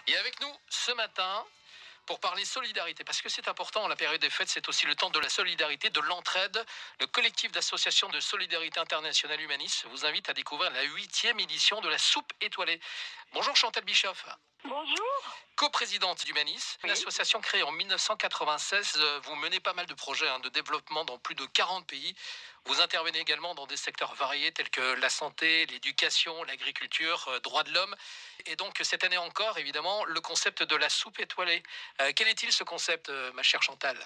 Et avec nous ce matin pour parler solidarité, parce que c'est important, la période des fêtes, c'est aussi le temps de la solidarité, de l'entraide. Le collectif d'associations de solidarité internationale humaniste vous invite à découvrir la 8e édition de la soupe étoilée. Bonjour Chantal Bischoff. Bonjour. Co-présidente d'Humanis, une Oui. association créée en 1996. Vous menez pas mal de projets de développement dans plus de 40 pays. Vous intervenez également dans des secteurs variés tels que la santé, l'éducation, l'agriculture, droits de l'homme. Et donc cette année encore, évidemment, le concept de la soupe étoilée. Quel est-il ce concept, ma chère Chantal ?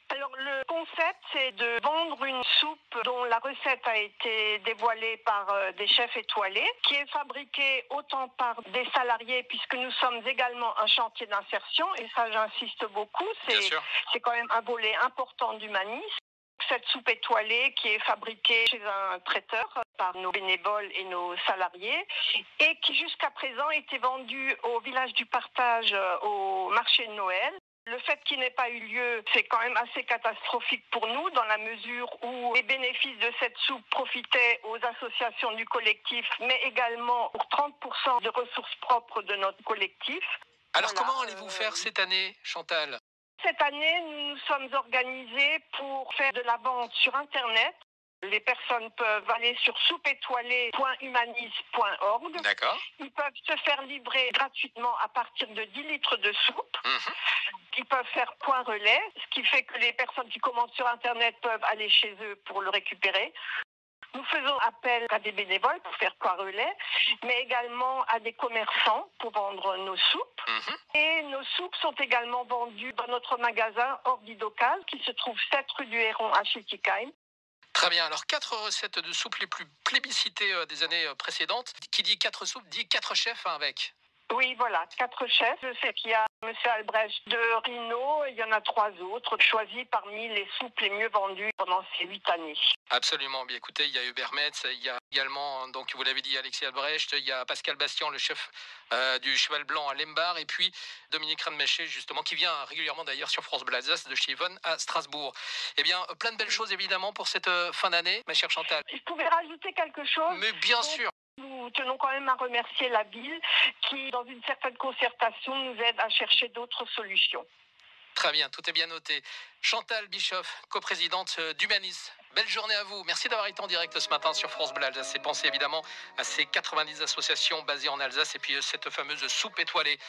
Alors le concept, c'est de vendre une soupe dont la recette a été dévoilée par des chefs étoilés, qui est fabriquée autant par des salariés, puisque nous sommes également un chantier d'insertion, et ça j'insiste beaucoup, Bien sûr. c'est quand même un volet important d'humanisme. Cette soupe étoilée qui est fabriquée chez un traiteur par nos bénévoles et nos salariés et qui jusqu'à présent était vendue au village du partage au marché de Noël. Le fait qu'il n'ait pas eu lieu, c'est quand même assez catastrophique pour nous dans la mesure où les bénéfices de cette soupe profitaient aux associations du collectif, mais également pour 30% de ressources propres de notre collectif. Alors Voilà, comment allez-vous faire cette année, Chantal ? Cette année, nous nous sommes organisés pour faire de la vente sur Internet. Les personnes peuvent aller sur soupeétoilée.humanis.org. D'accord. Ils peuvent se faire livrer gratuitement à partir de 10 litres de soupe. Ils peuvent faire point relais, ce qui fait que les personnes qui commandent sur Internet peuvent aller chez eux pour le récupérer. Nous faisons appel à des bénévoles pour faire point relais, mais également à des commerçants pour vendre nos soupes. Et nos soupes sont également vendues dans notre magasin Ordidocal qui se trouve 7 rue du Héron à Schiltigheim. Très bien. Alors, 4 recettes de soupe les plus plébiscitées des années précédentes. Qui dit 4 soupes dit 4 chefs avec. Oui, voilà, 4 chefs. Je sais qu'il y a M. Albrecht de Rhino, il y en a 3 autres, choisis parmi les soupes les mieux vendues pendant ces 8 années. Absolument. Bien écoutez, il y a Hubert Metz, il y a également, donc vous l'avez dit, Alexis Albrecht, il y a Pascal Bastian, le chef du Cheval Blanc à Lembar, et puis Dominique Ranmaché, justement, qui vient régulièrement d'ailleurs sur France Bleu Alsace de chez Yvonne à Strasbourg. Eh bien, plein de belles choses évidemment pour cette fin d'année, ma chère Chantal. Je pouvais rajouter quelque chose. Mais bien sûr. Nous tenons quand même à remercier la ville qui, dans une certaine concertation, nous aide à chercher d'autres solutions. Très bien, tout est bien noté. Chantal Bischoff, coprésidente d'Humanis. Belle journée à vous. Merci d'avoir été en direct ce matin sur France Bleu Alsace. Et pensez évidemment à ces 90 associations basées en Alsace et puis cette fameuse soupe étoilée.